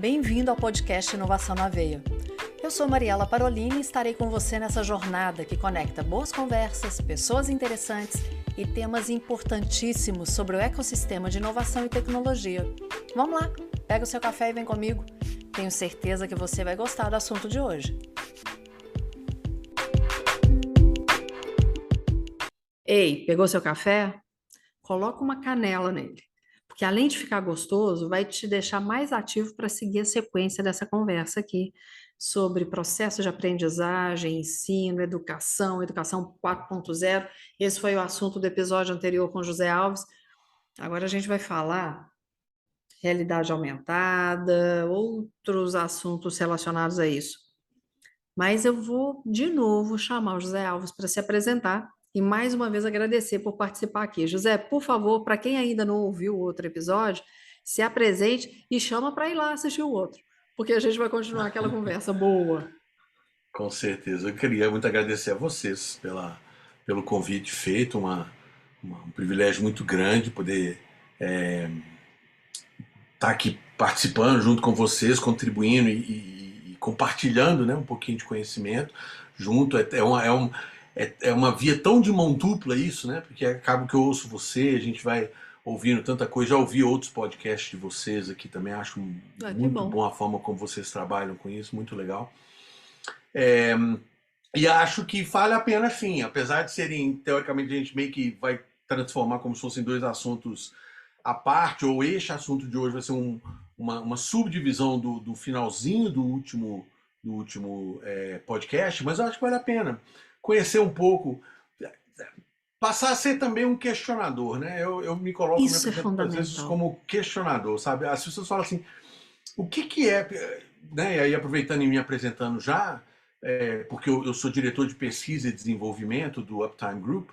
Bem-vindo ao podcast Inovação na Veia. Eu sou Mariela Parolini e estarei com você nessa jornada que conecta boas conversas, pessoas interessantes e temas importantíssimos sobre o ecossistema de inovação e tecnologia. Vamos lá, pega o seu café e vem comigo. Tenho certeza que você vai gostar do assunto de hoje. Ei, pegou seu café? Coloca uma canela nele, porque além de ficar gostoso, vai te deixar mais ativo para seguir a sequência dessa conversa aqui sobre processo de aprendizagem, ensino, educação 4.0. Esse foi o assunto do episódio anterior com José Alves. Agora a gente vai falar realidade aumentada, outros assuntos relacionados a isso. Mas eu vou de novo chamar o José Alves para se apresentar e mais uma vez agradecer por participar aqui. José, por favor, para quem ainda não ouviu o outro episódio, se apresente e chama para ir lá assistir o outro, porque a gente vai continuar aquela conversa boa. Com certeza. Eu queria muito agradecer a vocês pelo convite feito, um privilégio muito grande poder estar aqui participando junto com vocês, contribuindo e compartilhando, né, um pouquinho de conhecimento junto. É uma via tão de mão dupla isso, né? Porque acaba que eu ouço você, a gente vai ouvindo tanta coisa. Já ouvi outros podcasts de vocês aqui também, acho muito bom a forma como vocês trabalham com isso, muito legal. E acho que vale a pena sim, apesar de serem, teoricamente, a gente meio que vai transformar como se fossem dois assuntos à parte, ou este assunto de hoje vai ser uma subdivisão do finalzinho do último podcast, mas eu acho que vale a pena conhecer um pouco, passar a ser também um questionador, né? Eu me coloco, Isso me apresento às vezes como questionador, sabe? As pessoas falam assim, o que é, né? E aí aproveitando e me apresentando já, porque eu sou diretor de pesquisa e desenvolvimento do Uptime Group,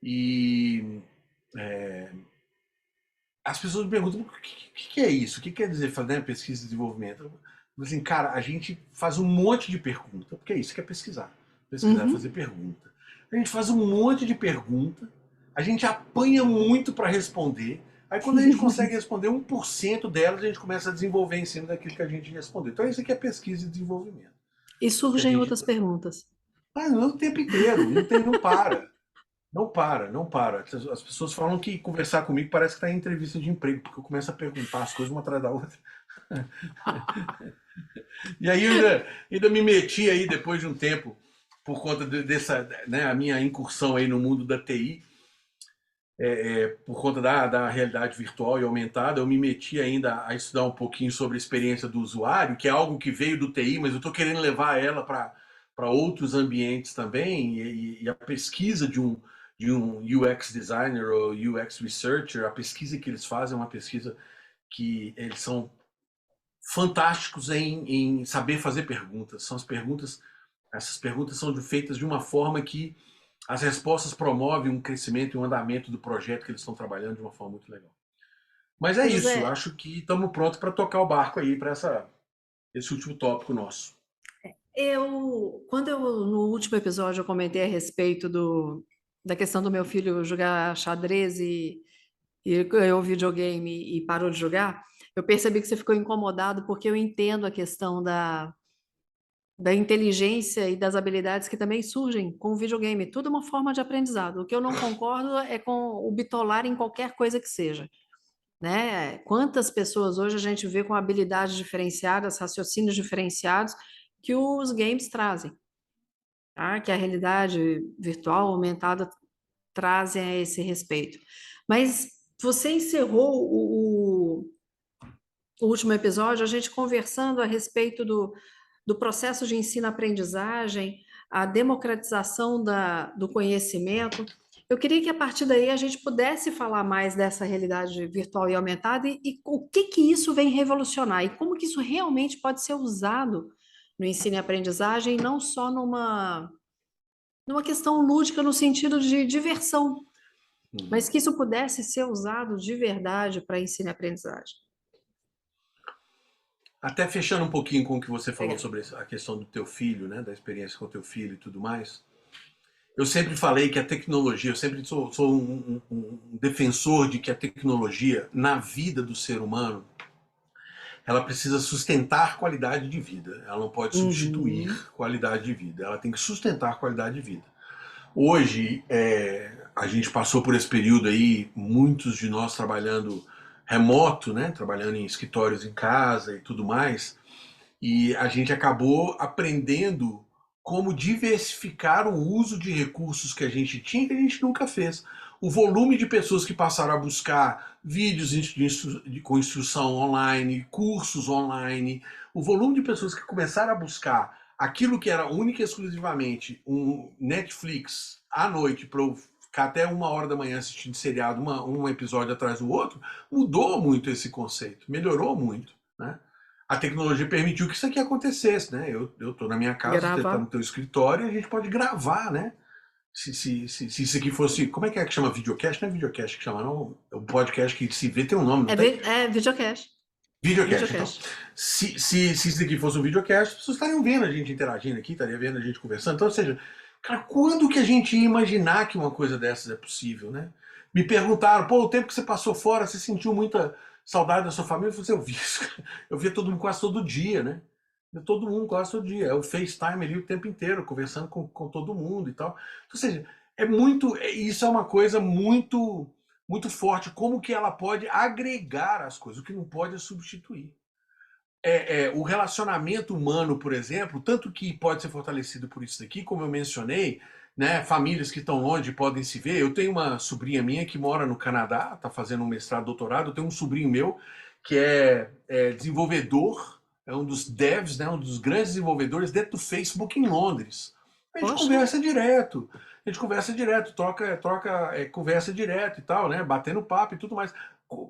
e as pessoas me perguntam, o que é isso? O que quer dizer fazer pesquisa e desenvolvimento? Eu falo assim, cara, a gente faz um monte de pergunta, porque é isso que é pesquisar. Pesquisar é fazer pergunta. A gente faz um monte de pergunta, a gente apanha muito para responder, aí quando a gente consegue responder 1% delas, a gente começa a desenvolver em cima daquilo que a gente respondeu. Então isso aqui é pesquisa e desenvolvimento. E surgem outras perguntas. Não o tempo inteiro, não para. Não para, não para. As pessoas falam que conversar comigo parece que está em entrevista de emprego, porque eu começo a perguntar as coisas uma atrás da outra. E aí eu ainda me meti aí depois de um tempo, por conta dessa, né, a minha incursão aí no mundo da TI, por conta da realidade virtual e aumentada, eu me meti ainda a estudar um pouquinho sobre a experiência do usuário, que é algo que veio do TI, mas eu estou querendo levar ela para outros ambientes também, e a pesquisa de um UX designer ou UX researcher, a pesquisa que eles fazem é uma pesquisa que eles são fantásticos em saber fazer perguntas. Essas perguntas são feitas de uma forma que as respostas promovem um crescimento e um andamento do projeto que eles estão trabalhando de uma forma muito legal. Mas é José, isso, acho que estamos prontos para tocar o barco aí para esse último tópico nosso. quando no último episódio eu comentei a respeito da questão do meu filho jogar xadrez e ganhou videogame e parou de jogar, eu percebi que você ficou incomodado porque eu entendo a questão da inteligência e das habilidades que também surgem com o videogame. Tudo é uma forma de aprendizado. O que eu não concordo é com o bitolar em qualquer coisa que seja, né? Quantas pessoas hoje a gente vê com habilidades diferenciadas, raciocínios diferenciados que os games trazem, tá? Que a realidade virtual aumentada trazem a esse respeito. Mas você encerrou o último episódio, a gente conversando a respeito do processo de ensino-aprendizagem, a democratização do conhecimento. Eu queria que a partir daí a gente pudesse falar mais dessa realidade virtual e aumentada e o que isso vem revolucionar e como que isso realmente pode ser usado no ensino e aprendizagem, não só numa questão lúdica no sentido de diversão, mas que isso pudesse ser usado de verdade para ensino e aprendizagem. Até fechando um pouquinho com o que você falou Obrigada. sobre a questão do teu filho, né, da experiência com o teu filho e tudo mais. Eu sempre falei que a tecnologia, eu sempre sou um defensor de que a tecnologia, na vida do ser humano, ela precisa sustentar qualidade de vida. Ela não pode substituir Uhum. qualidade de vida. Ela tem que sustentar qualidade de vida. Hoje, a gente passou por esse período aí, muitos de nós trabalhando remoto, né? Trabalhando em escritórios em casa e tudo mais. E a gente acabou aprendendo como diversificar o uso de recursos que a gente tinha que a gente nunca fez. O volume de pessoas que passaram a buscar vídeos com instrução online, cursos online, o volume de pessoas que começaram a buscar aquilo que era única e exclusivamente um Netflix à noite para eu ficar até 1 hora da manhã assistindo seriado, um episódio atrás do outro, mudou muito esse conceito, melhorou muito, né? A tecnologia permitiu que isso aqui acontecesse, né? Eu tô na minha casa, você está Gravar. no teu escritório e a gente pode gravar, né? Se isso aqui fosse. Como é que chama videocast? Não é videocast que chama, não? É um podcast que se vê tem um nome, não tem? É videocast. Videocast. Então, Videocast. se isso aqui fosse um videocast, as pessoas estariam vendo a gente interagindo aqui, estariam vendo a gente conversando. Então, ou seja, cara, quando que a gente ia imaginar que uma coisa dessas é possível, né? Me perguntaram, pô, o tempo que você passou fora, você sentiu muita saudade da sua família? Eu falei, eu vi isso, eu via todo mundo quase todo dia, né? Todo mundo quase todo dia. É o FaceTime ali o tempo inteiro, conversando com todo mundo e tal. Então, ou seja, isso é uma coisa muito forte, como que ela pode agregar as coisas, o que não pode é substituir. O relacionamento humano, por exemplo, tanto que pode ser fortalecido por isso daqui, como eu mencionei, né, famílias que estão longe podem se ver. Eu tenho uma sobrinha minha que mora no Canadá, está fazendo um mestrado, doutorado. Eu tenho um sobrinho meu que é desenvolvedor, é um dos devs, né, um dos grandes desenvolvedores dentro do Facebook em Londres. A gente Poxa, conversa direto, conversa direto e tal, né, batendo papo e tudo mais.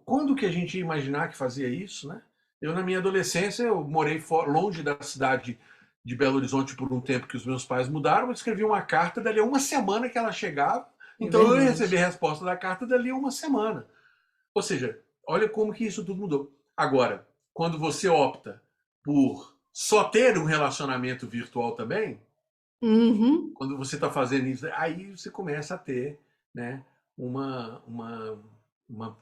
Quando que a gente ia imaginar que fazia isso, né? Eu, na minha adolescência, eu morei longe da cidade de Belo Horizonte por um tempo que os meus pais mudaram. Eu escrevi uma carta, dali a uma semana que ela chegava. é Então eu ia receber verdade. a resposta da carta dali a uma semana. Ou seja, olha como que isso tudo mudou. Agora, quando você opta por só ter um relacionamento virtual também, Uhum. quando você está fazendo isso, aí você começa a ter, né, uma, uma,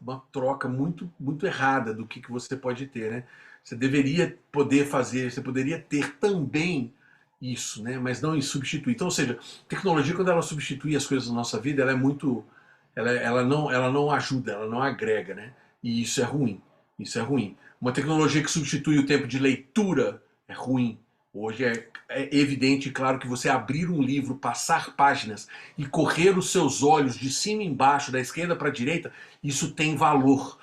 uma troca muito errada do que você pode ter, né? Você deveria poder fazer, você poderia ter também isso, né? Mas não em substituir. Então, ou seja, tecnologia, quando ela substitui as coisas na nossa vida, ela é muito, ela não ajuda, ela não agrega, né? E isso é ruim. Isso é ruim. Uma tecnologia que substitui o tempo de leitura é ruim. Hoje é evidente e claro que você abrir um livro, passar páginas e correr os seus olhos de cima e embaixo, da esquerda para a direita, isso tem valor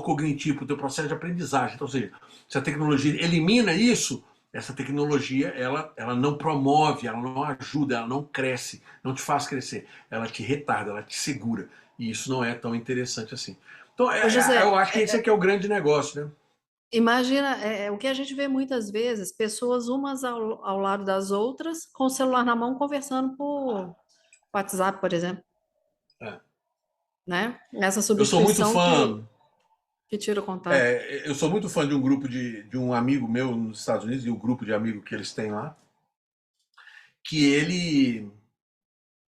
cognitivo para o teu processo de aprendizagem. Então, ou seja, se a tecnologia elimina isso, essa tecnologia ela não promove, ela não ajuda, ela não cresce, não te faz crescer, ela te retarda, ela te segura. E isso não é tão interessante assim. Então, Ô, eu José, acho que esse aqui é o grande negócio, né? imagina, o que a gente vê muitas vezes, pessoas umas ao lado das outras, com o celular na mão, conversando por WhatsApp, por exemplo, É. né? Essa Eu sou muito substituição fã que tira o contato. Eu sou muito fã de um grupo de um amigo meu nos Estados Unidos e o grupo de amigos que eles têm lá, que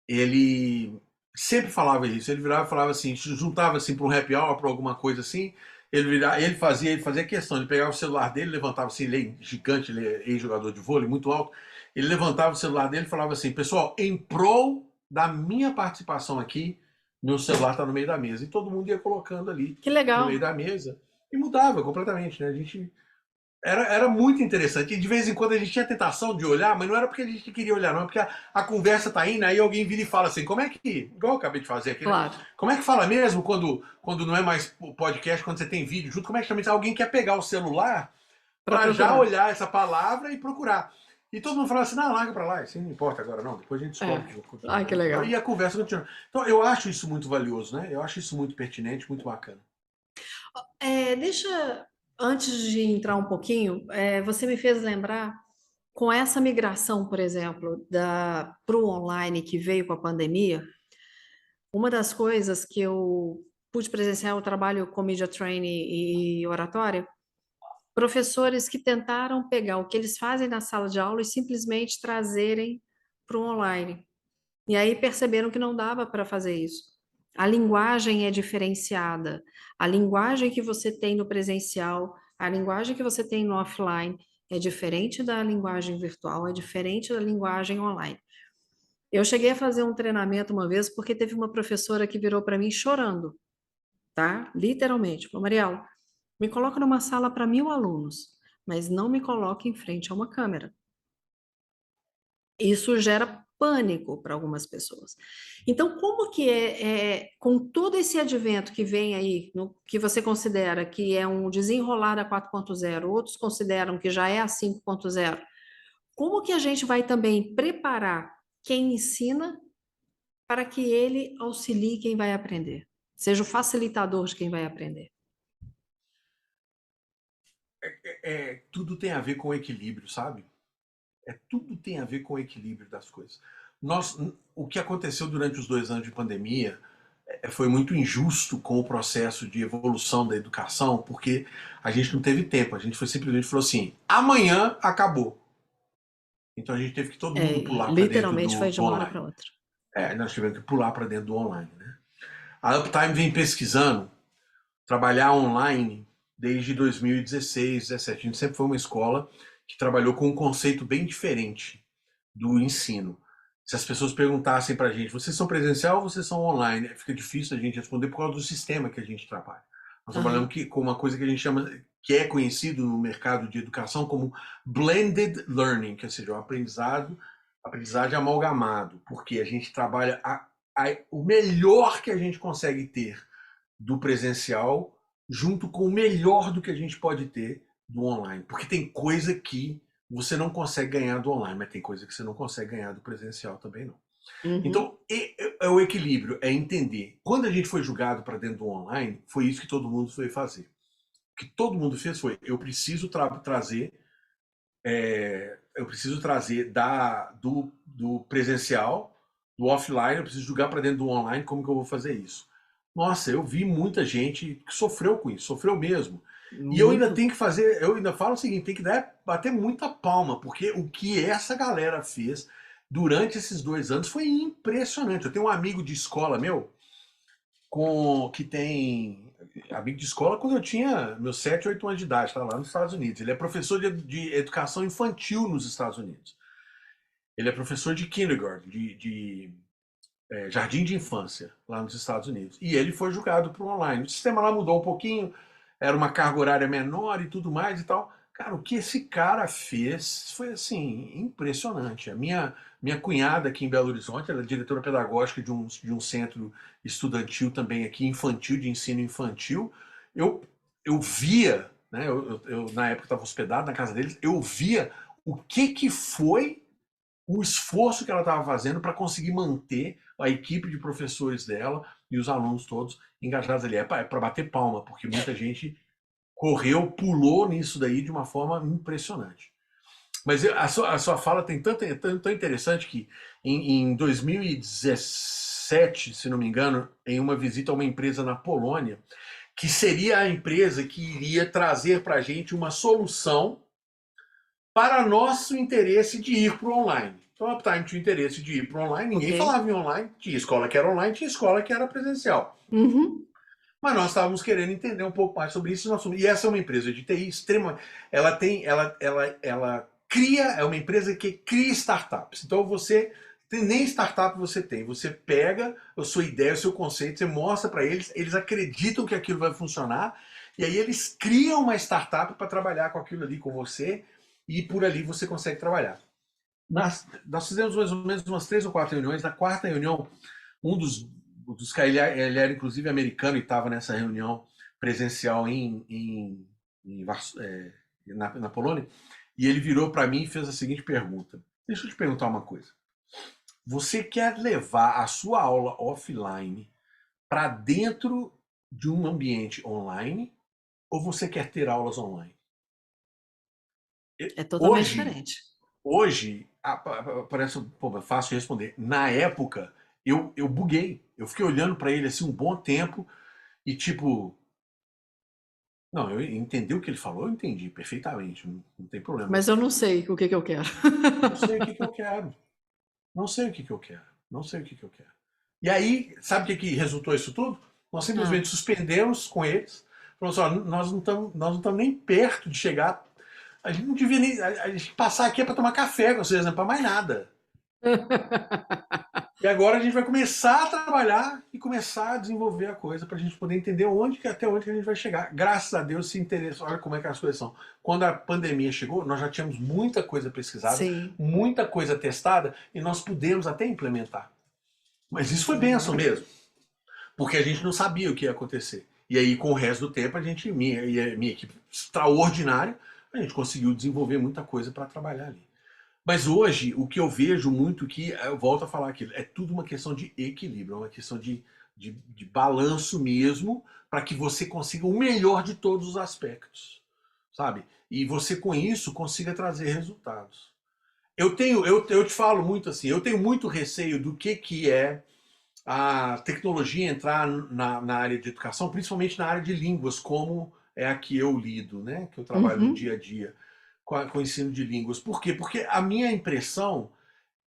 ele sempre falava isso. Ele virava e falava assim, se juntava assim para um happy hour, para alguma coisa assim. Ele fazia questão, ele pegava o celular dele, levantava assim, ele é gigante, ele é ex-jogador de vôlei, muito alto. Ele levantava o celular dele e falava assim, pessoal, em prol da minha participação aqui, meu celular está no meio da mesa. E todo mundo ia colocando ali Que no meio legal. da mesa e mudava completamente, né? A gente era muito interessante. E de vez em quando a gente tinha a tentação de olhar, mas não era porque a gente queria olhar, não, é porque a conversa tá indo, aí alguém vira e fala assim, como é que, igual eu acabei de fazer aqui, né? Claro, Como é que fala mesmo quando não é mais podcast, quando você tem vídeo junto, como é que chama isso? Alguém quer pegar o celular para para já procurar. olhar essa palavra e procurar. E todo mundo falava assim, não, larga para lá, isso não importa agora não, depois a gente É. descobre. Ai, que legal. E a conversa continua. Então eu acho isso muito valioso, né? Eu acho isso muito pertinente, muito bacana. Deixa, antes de entrar um pouquinho, você me fez lembrar, com essa migração, por exemplo, para o online que veio com a pandemia, uma das coisas que eu pude presenciar, eu trabalho com media training e oratória, professores que tentaram pegar o que eles fazem na sala de aula e simplesmente trazerem para o online. E aí perceberam que não dava para fazer isso. A linguagem é diferenciada. A linguagem que você tem no presencial, A linguagem que você tem no offline é diferente da linguagem virtual, é diferente da linguagem online. Eu cheguei a fazer um treinamento uma vez porque teve uma professora que virou para mim chorando, tá? Literalmente. Falou, Mariela, me coloca numa sala para 1.000 alunos, mas não me coloque em frente a uma câmera. Isso gera pânico para algumas pessoas. Então, como que com todo esse advento que vem aí, que você considera que é um desenrolar da 4.0, outros consideram que já é a 5.0, como que a gente vai também preparar quem ensina para que ele auxilie quem vai aprender? Seja o facilitador de quem vai aprender. Tudo tem a ver com equilíbrio, sabe? Tudo tem a ver com o equilíbrio das coisas. O que aconteceu durante os 2 anos de pandemia foi muito injusto com o processo de evolução da educação, porque a gente não teve tempo. A gente foi simplesmente falou assim: amanhã acabou. Então a gente teve que todo mundo pular para dentro Literalmente foi de do uma hora online. para outra. Nós tivemos que pular para dentro do online. Né? A Uptime vem pesquisando trabalhar online desde 2016, 2017. A gente sempre foi uma escola que trabalhou com um conceito bem diferente do ensino. Se as pessoas perguntassem para a gente, vocês são presencial ou vocês são online? Fica difícil a gente responder por causa do sistema que a gente trabalha. Nós trabalhamos com uma coisa que a gente chama, que é conhecido no mercado de educação como blended learning, que seja, o aprendizagem amalgamado, porque a gente trabalha o melhor que a gente consegue ter do presencial junto com o melhor do que a gente pode ter do online. Porque tem coisa que você não consegue ganhar do online, mas tem coisa que você não consegue ganhar do presencial também não. Uhum. Então, é o equilíbrio, é entender. Quando a gente foi julgado para dentro do online, foi isso que todo mundo foi fazer. O que todo mundo fez foi, eu preciso trazer do presencial, do offline, eu preciso jogar para dentro do online, como que eu vou fazer isso? Nossa, eu vi muita gente que sofreu com isso, sofreu mesmo. E eu ainda Muito. tenho que fazer, eu ainda falo o seguinte, tem que bater muita palma, porque o que essa galera fez durante esses 2 anos foi impressionante. Eu tenho um amigo de escola meu, que tem amigo de escola quando eu tinha meus 7, 8 anos de idade, tá lá nos Estados Unidos. Ele é professor de educação infantil nos Estados Unidos. Ele é professor de kindergarten, de jardim de infância, lá nos Estados Unidos. E ele foi julgado por online. O sistema lá mudou um pouquinho, era uma carga horária menor e tudo mais e tal. Cara, o que esse cara fez foi, assim, impressionante. A minha cunhada aqui em Belo Horizonte, ela é diretora pedagógica de um centro estudantil também aqui, infantil, de ensino infantil. Eu via, né, eu na época estava hospedado na casa deles, eu via o que foi o esforço que ela estava fazendo para conseguir manter a equipe de professores dela e os alunos todos engajados ali. É para bater palma, porque muita gente correu, pulou nisso daí de uma forma impressionante. Mas a sua fala tem tão interessante que em 2017, se não me engano, em uma visita a uma empresa na Polônia, que seria a empresa que iria trazer para a gente uma solução para nosso interesse de ir para o online. Então a Uptime tinha interesse de ir para o online, ninguém Ok. falava em online, tinha escola que era online, tinha escola que era presencial. Uhum. Mas nós estávamos querendo entender um pouco mais sobre isso. E essa é uma empresa de TI extrema. Ela cria, é uma empresa que cria startups. Então nem startup você tem. Você pega a sua ideia, o seu conceito, você mostra para eles, eles acreditam que aquilo vai funcionar, e aí eles criam uma startup para trabalhar com aquilo ali com você, e por ali você consegue trabalhar. Nós fizemos mais ou menos umas 3 ou 4 reuniões. Na quarta reunião, um dos caras, ele era inclusive americano e estava nessa reunião presencial na Polônia, e ele virou para mim e fez a seguinte pergunta: deixa eu te perguntar uma coisa. Você quer levar a sua aula offline para dentro de um ambiente online ou você quer ter aulas online? É totalmente Hoje, diferente. Hoje, parece fácil de responder. Na época, eu buguei. Eu fiquei olhando para ele assim um bom tempo e tipo. Não, eu entendi o que ele falou, eu entendi perfeitamente, não tem problema. Mas eu não sei o que eu quero. Não sei o que eu quero. Não sei o que eu quero. Não sei o que eu quero. E aí, sabe o que resultou isso tudo? Nós simplesmente Ah, suspendemos com eles, falou assim, ó, nós não estamos nem perto de chegar. A gente não devia nem. A gente passar aqui é para tomar café com vocês, não é para mais nada. E agora a gente vai começar a trabalhar e começar a desenvolver a coisa para a gente poder entender até onde que a gente vai chegar. Graças a Deus se interessa. Olha como é que as coisas são. Quando a pandemia chegou, nós já tínhamos muita coisa pesquisada, Sim, muita coisa testada e nós pudemos até implementar. Mas isso foi entendi. bênção mesmo, porque a gente não sabia o que ia acontecer. E aí, com o resto do tempo, minha equipe extraordinária, a gente conseguiu desenvolver muita coisa para trabalhar ali. Mas hoje, o que eu vejo muito, que eu volto a falar aqui, é tudo uma questão de equilíbrio, é uma questão de balanço mesmo, para que você consiga o melhor de todos os aspectos, sabe? E você, com isso, consiga trazer resultados. Eu te falo muito assim, eu tenho muito receio do que é a tecnologia entrar na área de educação, principalmente na área de línguas, como é a que eu lido, né? Que eu trabalho no Uhum. dia a dia com o ensino de línguas. Por quê? Porque a minha impressão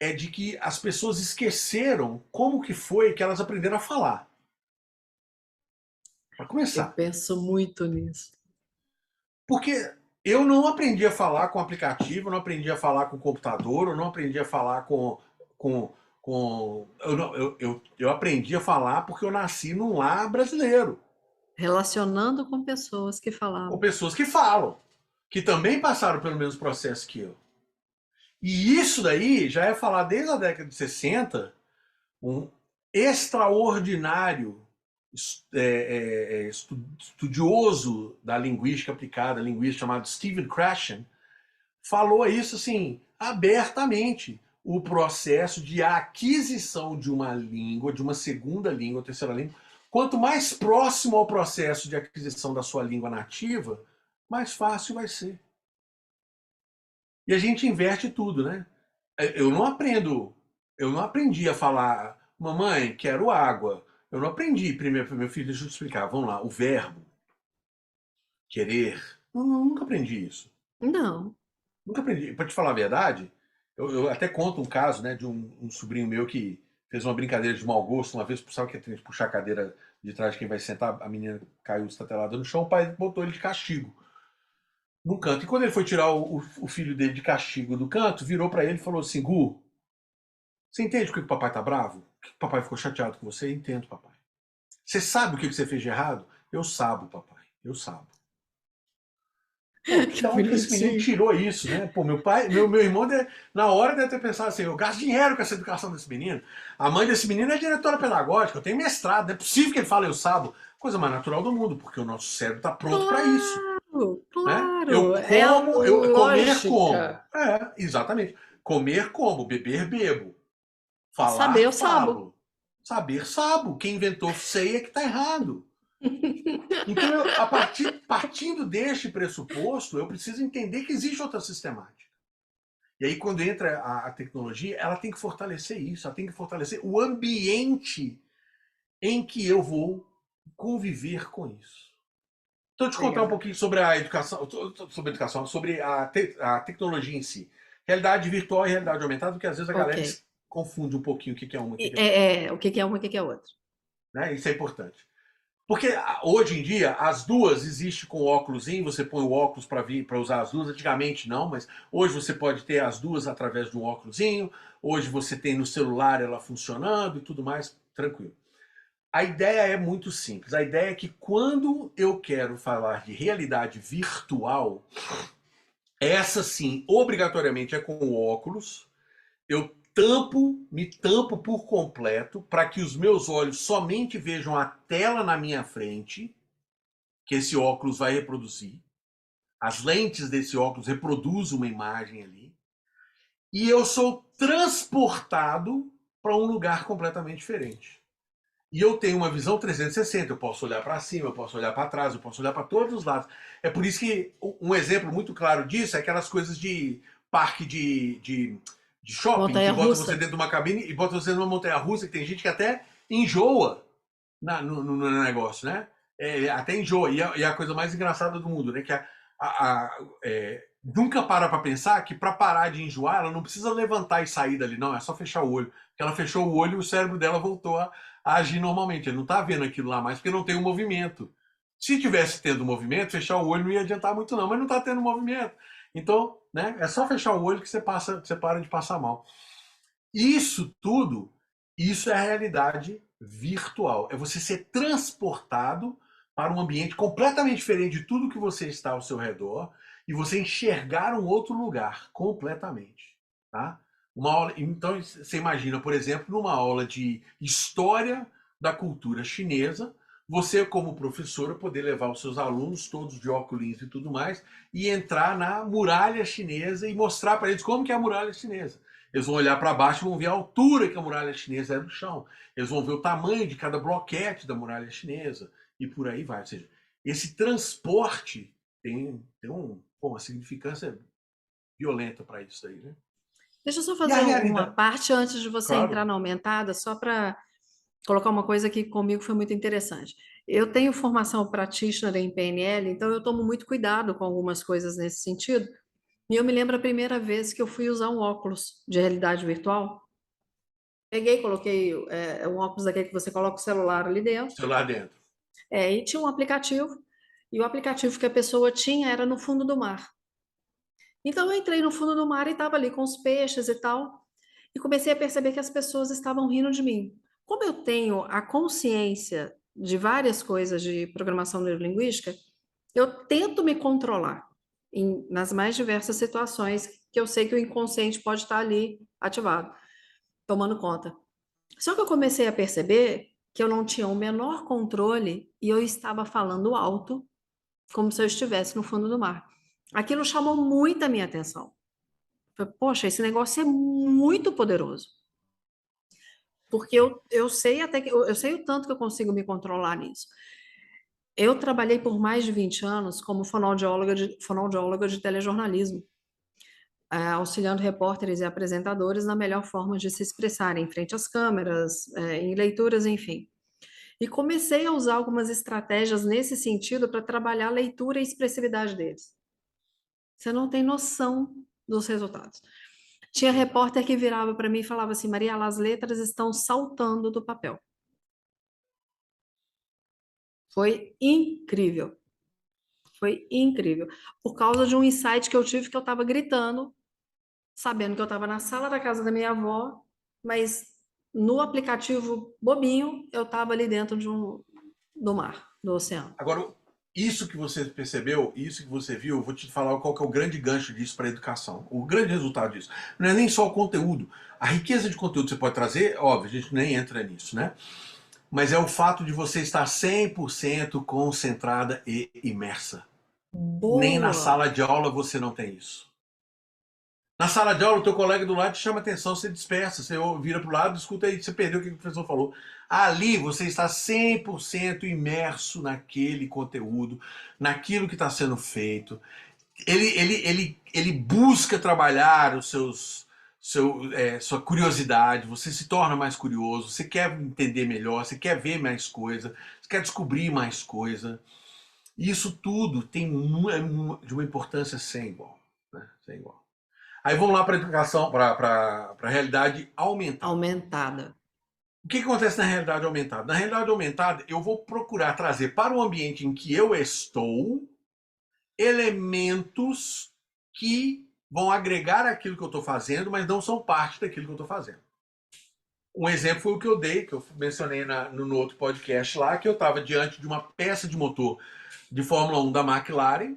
é de que as pessoas esqueceram como que foi que elas aprenderam a falar. Para Eu começar. penso muito nisso. Porque eu não aprendi a falar com aplicativo, eu não aprendi a falar com computador, eu não aprendi a falar com, eu aprendi a falar porque eu nasci num lar brasileiro, Relacionando com pessoas que com falavam. pessoas que falam, que também passaram pelo mesmo processo que eu. E isso daí já é falar desde a década de 60, um extraordinário estudioso da linguística aplicada, linguista chamado Stephen Krashen, falou isso assim abertamente. O processo de aquisição de uma língua, de uma segunda língua, terceira língua, quanto mais próximo ao processo de aquisição da sua língua nativa, mais fácil vai ser. E a gente inverte tudo, né? Eu não aprendo, eu não aprendi a falar, mamãe, quero água. Eu não aprendi primeiro para meu filho, deixa eu te explicar, vamos lá, o verbo, querer. Nunca aprendi isso. Não. Nunca aprendi. Para te falar a verdade, eu até conto um caso, né, de um sobrinho meu que fez uma brincadeira de mau gosto uma vez, sabe que tem que puxar a cadeira de trás de quem vai sentar, a menina caiu estatelada no chão, o pai botou ele de castigo num canto. E quando ele foi tirar o filho dele de castigo do canto, virou para ele e falou assim: Gu, você entende por que o papai tá bravo? Por que o papai ficou chateado com você? Eu entendo, papai. Você sabe o que você fez de errado? Eu sabo, papai. Eu sabo. Pô, Que da onde que esse menino bonitinho. tirou isso, né? Pô, meu pai, meu irmão, na hora deve ter pensado assim: eu gasto dinheiro com essa educação desse menino. A mãe desse menino é diretora pedagógica, eu tenho mestrado, não é possível que ele fale eu sabo. Coisa mais natural do mundo, porque o nosso cérebro está pronto para isso, Claro, né? Eu claro. É a como, comer como. lógica. É, exatamente. Comer como, beber bebo, Saber, falar eu sabo. falo, saber sabo. Quem inventou sei é que está errado. Então, partindo deste pressuposto, eu preciso entender que existe outra sistemática. E aí, quando entra a tecnologia, ela tem que fortalecer isso, ela tem que fortalecer o ambiente em que eu vou conviver com isso. Então, eu te contar um Legal. pouquinho sobre a tecnologia em si. Realidade virtual e realidade aumentada, porque às vezes a Ok. galera confunde um pouquinho o que é uma e o que é outra. O que que é uma, o que que é outra? Né? Isso é importante. Porque hoje em dia as duas existem com óculos, você põe o óculos para usar as duas. Antigamente não, mas hoje você pode ter as duas através de um óculos. Hoje você tem no celular ela funcionando e tudo mais, tranquilo. A ideia é muito simples. A ideia é que quando eu quero falar de realidade virtual, essa sim, obrigatoriamente é com o óculos. Eu me tampo por completo para que os meus olhos somente vejam a tela na minha frente que esse óculos vai reproduzir. As lentes desse óculos reproduzem uma imagem ali. E eu sou transportado para um lugar completamente diferente. E eu tenho uma visão 360. Eu posso olhar para cima, eu posso olhar para trás, eu posso olhar para todos os lados. É por isso que um exemplo muito claro disso é aquelas coisas de parque de shopping que bota você Montanha-russa. dentro de uma cabine e bota você numa montanha russa, que tem gente que até enjoa no negócio, né? Até enjoa. E é a coisa mais engraçada do mundo, né? Que nunca para pensar que para parar de enjoar, ela não precisa levantar e sair dali, não. É só fechar o olho. Porque ela fechou o olho e o cérebro dela voltou a agir normalmente. Ele não está vendo aquilo lá mais porque não tem o movimento. Se tivesse tendo movimento, fechar o olho não ia adiantar muito não, mas não está tendo movimento. Então, né, é só fechar o olho que você para de passar mal. Isso tudo, isso é a realidade virtual. É você ser transportado para um ambiente completamente diferente de tudo que você está ao seu redor e você enxergar um outro lugar completamente, tá? Uma aula, então você imagina, por exemplo, numa aula de história da cultura chinesa, você como professora poder levar os seus alunos todos de óculos e tudo mais e entrar na muralha chinesa e mostrar para eles como que é a muralha chinesa. Eles vão olhar para baixo e vão ver a altura que a muralha chinesa é do chão. Eles vão ver o tamanho de cada bloquete da muralha chinesa e por aí vai. Ou seja, esse transporte tem uma significância violenta para isso aí, né? Deixa eu só E a fazer uma realidade, parte antes de você entrar claro, na aumentada, só para colocar uma coisa que comigo foi muito interessante. Eu tenho formação practitioner em PNL, então eu tomo muito cuidado com algumas coisas nesse sentido. E eu me lembro a primeira vez que eu fui usar um óculos de realidade virtual. Peguei, coloquei um óculos daquele que você coloca o celular ali dentro, sei lá dentro. e tinha um aplicativo, e o aplicativo que a pessoa tinha era no fundo do mar. Então eu entrei no fundo do mar e estava ali com os peixes e tal, e comecei a perceber que as pessoas estavam rindo de mim. Como eu tenho a consciência de várias coisas de programação neurolinguística, eu tento me controlar nas mais diversas situações que eu sei que o inconsciente pode estar ali ativado, tomando conta. Só que eu comecei a perceber que eu não tinha o menor controle e eu estava falando alto, como se eu estivesse no fundo do mar. Aquilo chamou muito a minha atenção. Falei, poxa, esse negócio é muito poderoso. Porque eu sei até que eu sei o tanto que eu consigo me controlar nisso. Eu trabalhei por mais de 20 anos como fonoaudióloga de telejornalismo, auxiliando repórteres e apresentadores na melhor forma de se expressarem em frente às câmeras, em leituras, enfim. E comecei a usar algumas estratégias nesse sentido para trabalhar a leitura e expressividade deles. Você não tem noção dos resultados. Tinha repórter que virava para mim e falava assim: Maria, as letras estão saltando do papel. Foi incrível. Foi incrível. Por causa de um insight que eu tive que eu estava gritando, sabendo que eu estava na sala da casa da minha avó, mas no aplicativo bobinho, eu estava ali dentro do mar, do oceano. Agora, isso que você percebeu, isso que você viu, eu vou te falar qual que é o grande gancho disso para a educação. O grande resultado disso. Não é nem só o conteúdo. A riqueza de conteúdo que você pode trazer, óbvio, a gente nem entra nisso, né? Mas é o fato de você estar 100% concentrada e imersa. Nem na Boa! sala de aula você não tem isso. Na sala de aula, o teu colega do lado te chama atenção, você dispersa, você vira para o lado, escuta aí, você perdeu o que o professor falou. Ali você está 100% imerso naquele conteúdo, naquilo que está sendo feito. Ele busca trabalhar sua curiosidade, você se torna mais curioso, você quer entender melhor, você quer ver mais coisa, você quer descobrir mais coisa. E isso tudo tem de uma importância sem igual. Né? Sem igual. Aí vamos lá para a educação, para a realidade aumentada. Aumentada. O que acontece na realidade aumentada? Na realidade aumentada, eu vou procurar trazer para o ambiente em que eu estou elementos que vão agregar aquilo que eu estou fazendo, mas não são parte daquilo que eu estou fazendo. Um exemplo foi o que eu dei, que eu mencionei no outro podcast lá, que eu estava diante de uma peça de motor de Fórmula 1 da McLaren,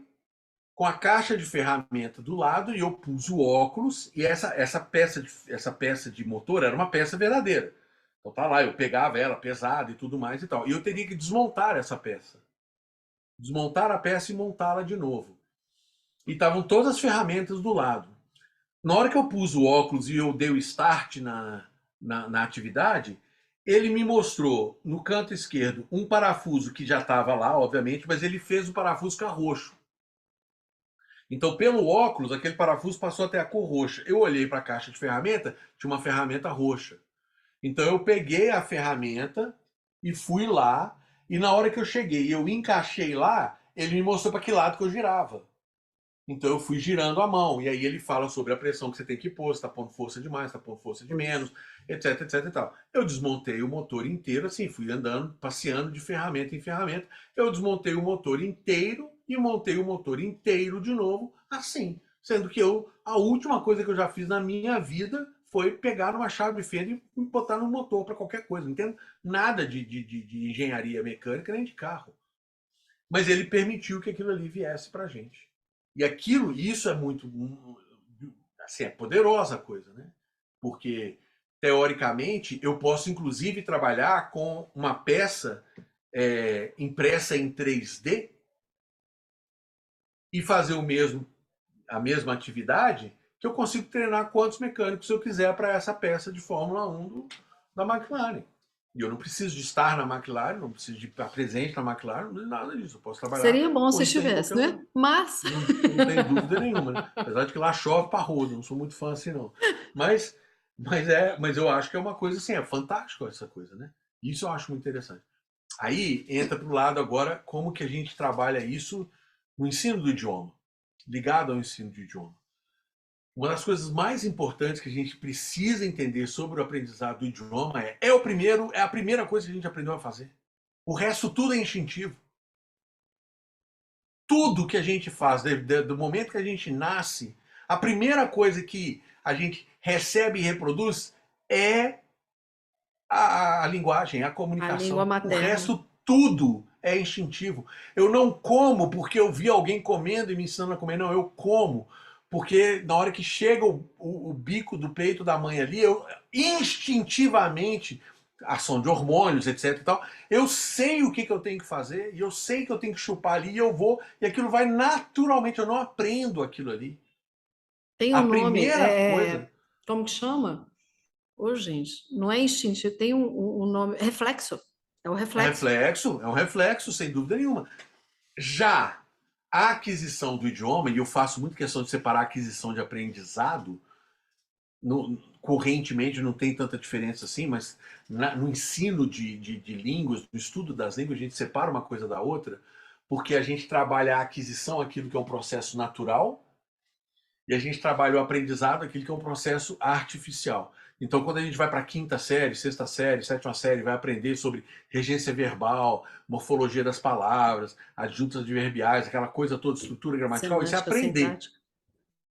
com a caixa de ferramenta do lado, e eu pus o óculos, e essa peça de motor era uma peça verdadeira. Então tá lá, eu pegava ela pesada e tudo mais e tal. E eu teria que desmontar essa peça. Desmontar a peça e montá-la de novo. E estavam todas as ferramentas do lado. Na hora que eu pus o óculos e eu dei o start na atividade, ele me mostrou no canto esquerdo um parafuso que já estava lá, obviamente, mas ele fez o parafuso ficar roxo. Então, pelo óculos, aquele parafuso passou a ter a cor roxa. Eu olhei para a caixa de ferramenta, tinha uma ferramenta roxa. Então, eu peguei a ferramenta e fui lá. E na hora que eu cheguei e eu encaixei lá, ele me mostrou para que lado que eu girava. Então eu fui girando a mão, e aí ele fala sobre a pressão que você tem que pôr, se está pondo força demais, se está pondo força de menos, etc, etc e tal. Eu desmontei o motor inteiro, assim, fui andando, passeando de ferramenta em ferramenta. Eu desmontei o motor inteiro e montei o motor inteiro de novo, assim. Sendo que a última coisa que eu já fiz na minha vida foi pegar uma chave de fenda e botar no motor para qualquer coisa. Não entendo nada de engenharia mecânica nem de carro. Mas ele permitiu que aquilo ali viesse para a gente. E aquilo, isso é muito, assim, é poderosa a coisa, né? Porque, teoricamente, eu posso, inclusive, trabalhar com uma peça impressa em 3D e fazer a mesma atividade que eu consigo treinar quantos mecânicos eu quiser para essa peça de Fórmula 1 da McLaren. E eu não preciso de estar na McLaren, não preciso de estar presente na McLaren, nada disso. Eu posso trabalhar Seria bom com se isso aí em estivesse, qualquer né? lugar. Mas Não tem dúvida nenhuma, né? Apesar de que lá chove para rodo, não sou muito fã assim, não. Mas, mas eu acho que é uma coisa assim, é fantástico essa coisa, né? Isso eu acho muito interessante. Aí entra para o lado agora como que a gente trabalha isso no ensino do idioma, ligado ao ensino do idioma. Uma das coisas mais importantes que a gente precisa entender sobre o aprendizado do idioma é a primeira coisa que a gente aprendeu a fazer. O resto tudo é instintivo. Tudo que a gente faz, do momento que a gente nasce, a primeira coisa que a gente recebe e reproduz é a linguagem, a a língua comunicação. O materna. resto tudo é instintivo. Eu não como porque eu vi alguém comendo e me ensinando a comer. Não, eu como porque na hora que chega o bico do peito da mãe ali, eu instintivamente, ação de hormônios, etc e tal, eu sei o que eu tenho que fazer e eu sei que eu tenho que chupar ali e eu vou, e aquilo vai naturalmente, eu não aprendo aquilo ali. Tem A um nome, primeira coisa como que chama? Ô, gente, não é instinto, tem um nome, reflexo. É o reflexo. é um reflexo, sem dúvida nenhuma. Já a aquisição do idioma, e eu faço muito questão de separar a aquisição de aprendizado, correntemente não tem tanta diferença assim, mas no ensino de línguas, no estudo das línguas, a gente separa uma coisa da outra, porque a gente trabalha a aquisição, aquilo que é um processo natural, e a gente trabalha o aprendizado, aquilo que é um processo artificial. Então, quando a gente vai para a quinta série, sexta série, sétima série, vai aprender sobre regência verbal, morfologia das palavras, adjuntos adverbiais, aquela coisa toda, estrutura gramatical, isso é Semântica, aprender. sintática.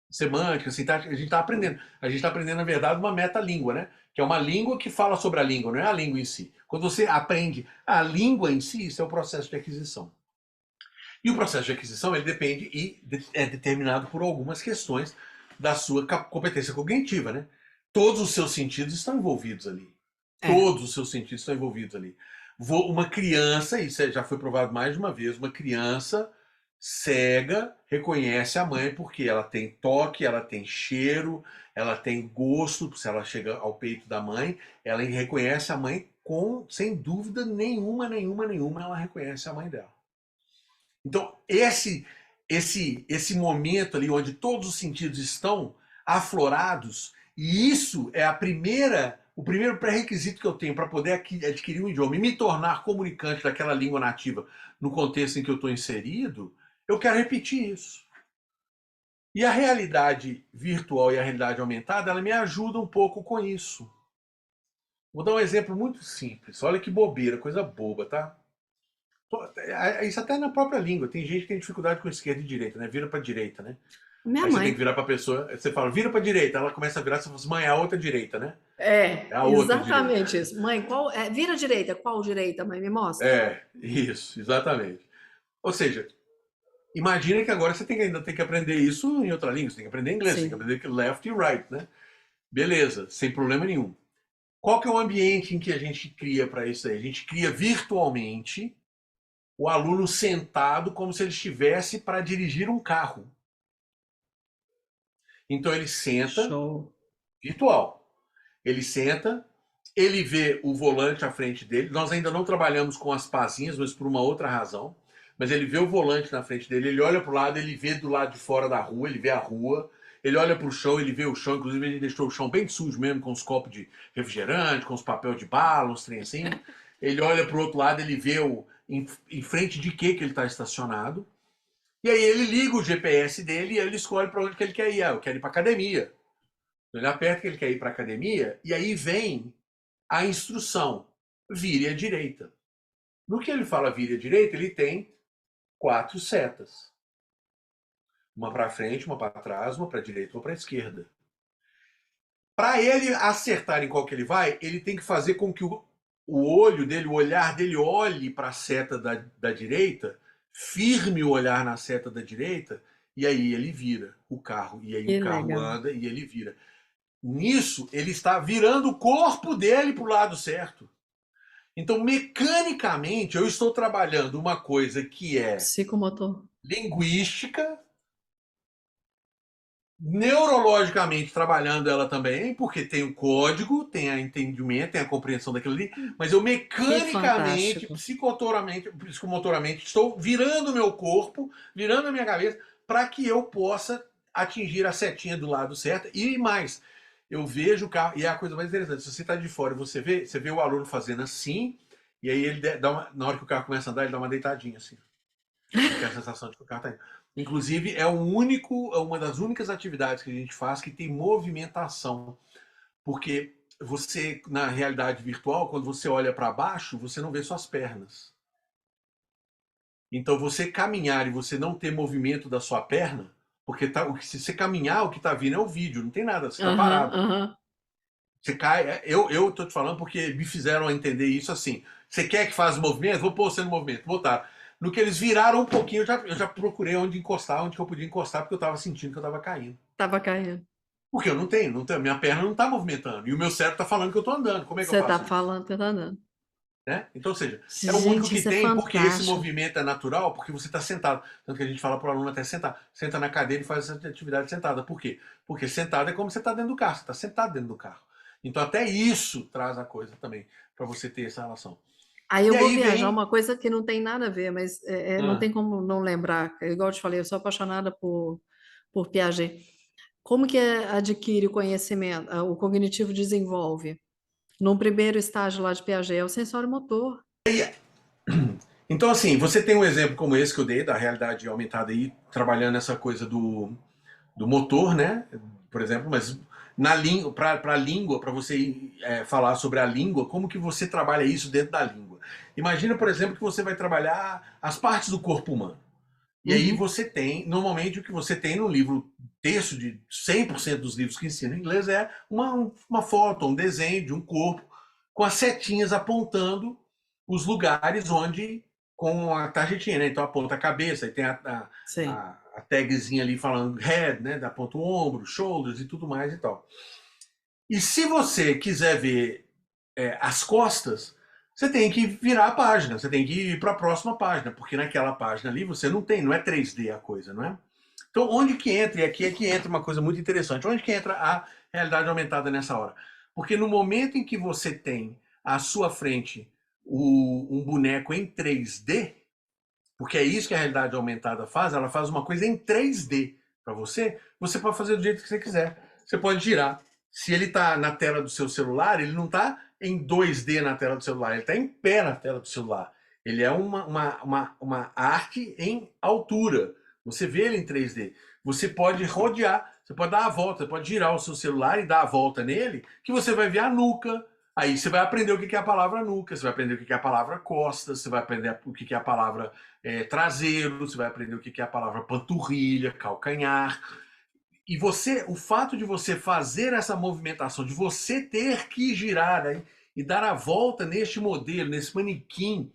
Semântica, sintática, a gente está aprendendo. A gente está aprendendo, na verdade, uma metalíngua, né? Que é uma língua que fala sobre a língua, não é a língua em si. Quando você aprende a língua em si, isso é o processo de aquisição. E o processo de aquisição ele depende e é determinado por algumas questões da sua competência cognitiva, né? Todos os seus sentidos estão envolvidos ali. É. Todos os seus sentidos estão envolvidos ali. Uma criança, isso já foi provado mais de uma vez, uma criança cega reconhece a mãe porque ela tem toque, ela tem cheiro, ela tem gosto, se ela chega ao peito da mãe, ela reconhece a mãe sem dúvida nenhuma, ela reconhece a mãe dela. Então, esse momento ali onde todos os sentidos estão aflorados, e isso é o primeiro pré-requisito que eu tenho para poder adquirir um idioma e me tornar comunicante daquela língua nativa no contexto em que eu estou inserido, eu quero repetir isso. E a realidade virtual e a realidade aumentada, ela me ajuda um pouco com isso. Vou dar um exemplo muito simples. Olha que bobeira, coisa boba, tá? Isso até na própria língua. Tem gente que tem dificuldade com esquerda e direita, né? Vira pra direita, né? Minha Aí você tem que mãe. virar pra pessoa, você fala, vira pra direita. Ela começa a virar, você fala assim, mãe, é a outra direita, né? É É, a outra direita. exatamente isso. Mãe, qual é? Vira à direita. Qual direita, mãe? Me mostra. Isso, exatamente. Ou seja, imagina que agora você ainda tem que aprender isso em outra língua. Você tem que aprender inglês, você tem que Sim. aprender left e right, né? Beleza, sem problema nenhum. Qual que é o ambiente em que a gente cria para isso aí? A gente cria virtualmente o aluno sentado como se ele estivesse para dirigir um carro. Então ele senta, Show. virtual. Ele senta, ele vê o volante à frente dele. Nós ainda não trabalhamos com as pazinhas, mas por uma outra razão. Mas ele vê o volante na frente dele, ele olha para o lado, ele vê do lado de fora da rua, ele vê a rua, ele olha para o chão, ele vê o chão, inclusive ele deixou o chão bem sujo mesmo, com os copos de refrigerante, com os papel de bala, uns trem assim. Ele olha para o outro lado, ele vê em frente de que ele está estacionado. E aí ele liga o GPS dele e ele escolhe para onde que ele quer ir. Ah, eu quero ir para academia. Ele aperta que ele quer ir para academia e aí vem a instrução: vire à direita. No que ele fala vire à direita, ele tem 4 setas. Uma para frente, uma para trás, uma para a direita, uma para a esquerda. Para ele acertar em qual que ele vai, ele tem que fazer com que o olho dele, o olhar dele olhe para a seta da direita, firme o olhar na seta da direita, e aí ele vira o carro. E aí o Que carro legal. anda e ele vira. Nisso, ele está virando o corpo dele para o lado certo. Então, mecanicamente, eu estou trabalhando uma coisa que é Psicomotor. linguística, neurologicamente trabalhando ela também, porque tem o código, tem a entendimento, tem a compreensão daquilo ali, mas eu Que mecanicamente, fantástico. psicomotoramente estou virando o meu corpo, virando a minha cabeça, para que eu possa atingir a setinha do lado certo. E mais, eu vejo o carro, e é a coisa mais interessante, se você está de fora, você vê o aluno fazendo assim, e aí ele dá na hora que o carro começa a andar, ele dá uma deitadinha assim. Porque a sensação de que o carro tá indo. Inclusive, é uma das únicas atividades que a gente faz que tem movimentação. Porque você, na realidade virtual, quando você olha para baixo, você não vê suas pernas. Então, você caminhar e você não ter movimento da sua perna, porque se você caminhar, o que está vindo é o vídeo, não tem nada, você está Aham, parado. aham. Você cai. Eu tô te falando porque me fizeram entender isso assim. Você quer que faça movimento? Vou pôr você no movimento. Botaram. No que eles viraram um pouquinho, eu já procurei onde encostar, onde que eu podia encostar, porque eu estava sentindo que eu estava caindo. Tava caindo. Porque eu não tenho, minha perna não está movimentando. E o meu cérebro está falando que eu estou andando. Como é que eu Você tá faço isso? falando que tá dando. Né? Então, ou seja, é o único Gente, que isso é tem, porque esse fantástico. movimento é natural, porque você está sentado. Tanto que a gente fala para o aluno até sentar. Senta na cadeira e faz essa atividade sentada. Por quê? Porque sentado é como você está dentro do carro, você está sentado dentro do carro. Então, até isso traz a coisa também, para você ter essa relação. Aí E eu vou aí viajar, vem. uma coisa que não tem nada a ver, mas não Ah, tem como não lembrar. Igual eu te falei, eu sou apaixonada por Piaget. Como que adquire o conhecimento, o cognitivo desenvolve? No primeiro estágio lá de Piaget é o sensório motor. então, assim, você tem um exemplo como esse que eu dei, da realidade aumentada aí, trabalhando essa coisa do motor, né? Por exemplo, mas na língua, para a língua, para você falar sobre a língua, como que você trabalha isso dentro da língua? Imagina, por exemplo, que você vai trabalhar as partes do corpo humano. E aí Uhum. você tem, normalmente o que você tem no livro, texto de 100% dos livros que ensinam inglês é uma foto, um desenho de um corpo com as setinhas apontando os lugares onde, com a tarjetinha, né? Então aponta a cabeça, e tem Sim. a tagzinha ali falando head, né? Aponta o ombro, shoulders e tudo mais e tal. E se você quiser ver as costas, você tem que virar a página, você tem que ir para a próxima página, porque naquela página ali você não tem, não é 3D a coisa, não é? Então, onde que entra, e aqui é que entra uma coisa muito interessante, onde que entra a realidade aumentada nessa hora? Porque no momento em que você tem à sua frente um boneco em 3D, porque é isso que a realidade aumentada faz, ela faz uma coisa em 3D para você, você pode fazer do jeito que você quiser. Você pode girar. Se ele está na tela do seu celular, ele não está em 2D na tela do celular, ele está em pé na tela do celular. Ele é uma arte em altura. Você vê ele em 3D. Você pode rodear, você pode dar a volta, você pode girar o seu celular e dar a volta nele, que você vai ver a nuca. Aí você vai aprender o que é a palavra nuca, você vai aprender o que é a palavra costas, você vai aprender o que é a palavra traseiro, você vai aprender o que é a palavra panturrilha, calcanhar. E você, o fato de você fazer essa movimentação, de você ter que girar aí e dar a volta neste modelo, nesse manequim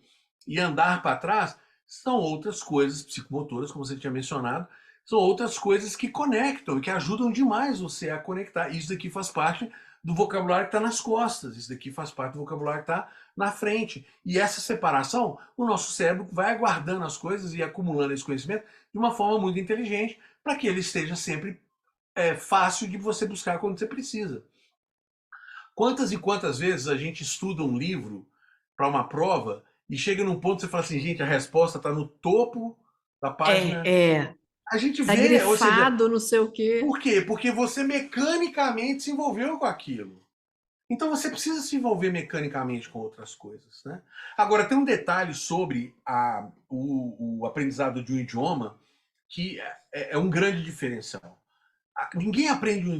e andar para trás, são outras coisas psicomotoras, como você tinha mencionado, são outras coisas que conectam e que ajudam demais você a conectar. Isso daqui faz parte do vocabulário que está nas costas, isso daqui faz parte do vocabulário que está na frente. E essa separação, o nosso cérebro vai aguardando as coisas e acumulando esse conhecimento de uma forma muito inteligente para que ele esteja sempre fácil de você buscar quando você precisa. Quantas e quantas vezes a gente estuda um livro para uma prova e chega num ponto que você fala assim, gente, a resposta está no topo da página. É. A gente Tá vê, ou seja, grifado, não sei o quê. por quê? Porque você mecanicamente se envolveu com aquilo. Então você precisa se envolver mecanicamente com outras coisas. Né? Agora, tem um detalhe sobre o aprendizado de um idioma que é um grande diferencial. Ninguém aprende um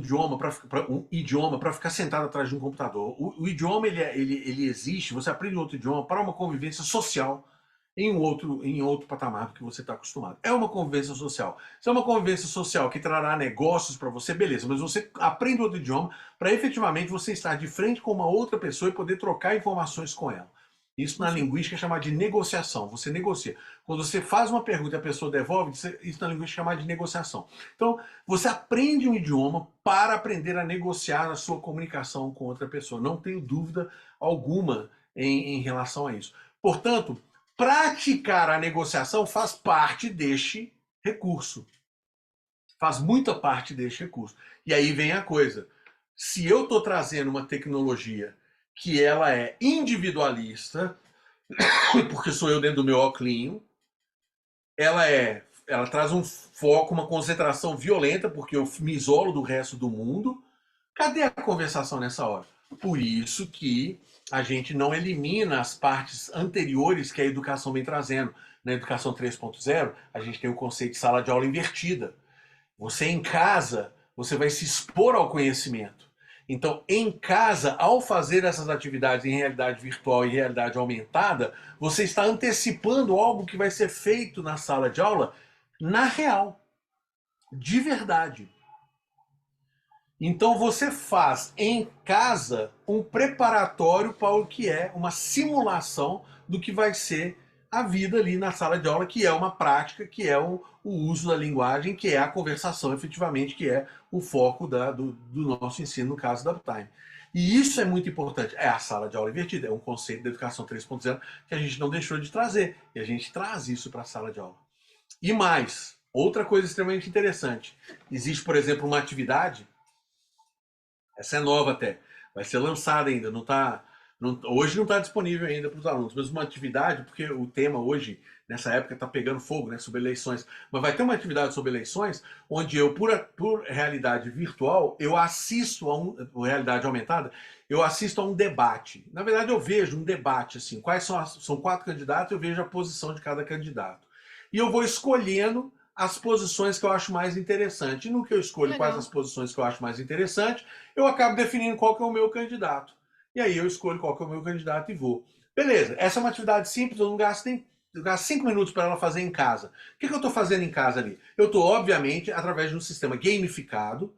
idioma para ficar sentado atrás de um computador. O idioma ele existe, você aprende outro idioma para uma convivência social em outro patamar do que você está acostumado. É uma convivência social. Se é uma convivência social que trará negócios para você, beleza, mas você aprende outro idioma para efetivamente você estar de frente com uma outra pessoa e poder trocar informações com ela. Isso na linguística é chamado de negociação. Você negocia. Quando você faz uma pergunta e a pessoa devolve, isso na linguística é chamado de negociação. Então, você aprende um idioma para aprender a negociar a sua comunicação com outra pessoa. Não tenho dúvida alguma em relação a isso. Portanto, praticar a negociação faz parte deste recurso. Faz muita parte deste recurso. E aí vem a coisa. Se eu estou trazendo uma tecnologia que ela é individualista, porque sou eu dentro do meu oclinho, ela traz um foco, uma concentração violenta, porque eu me isolo do resto do mundo. Cadê a conversação nessa hora? Por isso que a gente não elimina as partes anteriores que a educação vem trazendo. Na educação 3.0, a gente tem o conceito de sala de aula invertida. Você em casa, você vai se expor ao conhecimento. Então, em casa, ao fazer essas atividades em realidade virtual e realidade aumentada, você está antecipando algo que vai ser feito na sala de aula na real, de verdade. Então você faz em casa um preparatório para o que é uma simulação do que vai ser a vida ali na sala de aula, que é uma prática, que é o uso da linguagem, que é a conversação efetivamente, que é o foco do nosso ensino, no caso da Uptime. E isso é muito importante. É a sala de aula invertida, é um conceito da educação 3.0 que a gente não deixou de trazer. E a gente traz isso para a sala de aula. E mais, outra coisa extremamente interessante. Existe, por exemplo, uma atividade. Essa é nova até. Vai ser lançada ainda. Hoje não está disponível ainda para os alunos. Mas uma atividade, porque o tema hoje, nessa época, está pegando fogo, né, sobre eleições. Mas vai ter uma atividade sobre eleições, onde eu, por realidade virtual, eu assisto por realidade aumentada, eu assisto a um debate. Na verdade, eu vejo um debate, assim, são 4 candidatos, eu vejo a posição de cada candidato. E eu vou escolhendo as posições que eu acho mais interessante. E no que eu escolho quais as posições que eu acho mais interessante, eu acabo definindo qual que é o meu candidato. E aí eu escolho qual que é o meu candidato e vou. Beleza, essa é uma atividade simples, eu gasto 5 minutos para ela fazer em casa. O que eu estou fazendo em casa ali? Eu estou, obviamente, através de um sistema gamificado,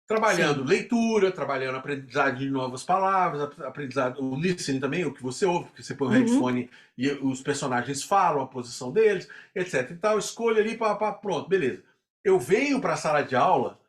trabalhando Sim. leitura, trabalhando aprendizagem de novas palavras, aprendizado, o listening também, o que você ouve, porque você põe o Uhum. headphone e os personagens falam a posição deles, etc. E tal, escolho ali, pronto, beleza. Eu venho para a sala de aula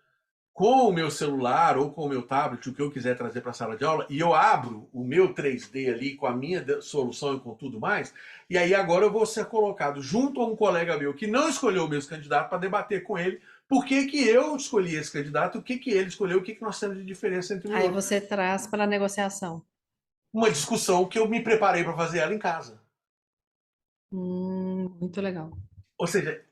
com o meu celular ou com o meu tablet, o que eu quiser trazer para a sala de aula, e eu abro o meu 3D ali com a minha solução e com tudo mais, e aí agora eu vou ser colocado junto a um colega meu que não escolheu o mesmo candidato para debater com ele por que que eu escolhi esse candidato, o que que ele escolheu, o que que nós temos de diferença entre um e Aí outro. você traz para a negociação. Uma discussão que eu me preparei para fazer ela em casa. Muito legal. Ou seja,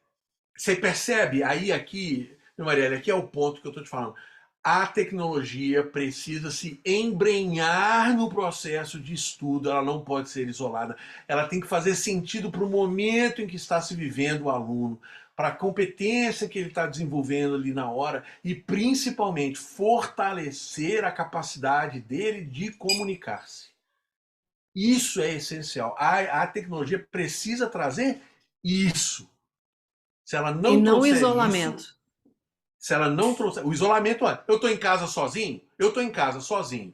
você percebe aí aqui, meu Marielle, aqui é o ponto que eu estou te falando. A tecnologia precisa se embrenhar no processo de estudo, ela não pode ser isolada, ela tem que fazer sentido para o momento em que está se vivendo o aluno, para a competência que ele está desenvolvendo ali na hora e principalmente fortalecer a capacidade dele de comunicar-se. Isso é essencial. A tecnologia precisa trazer isso. Se ela E não não o trouxer isso, isolamento. se ela não trouxer. O isolamento é. Eu estou em casa sozinho? Eu estou em casa sozinho.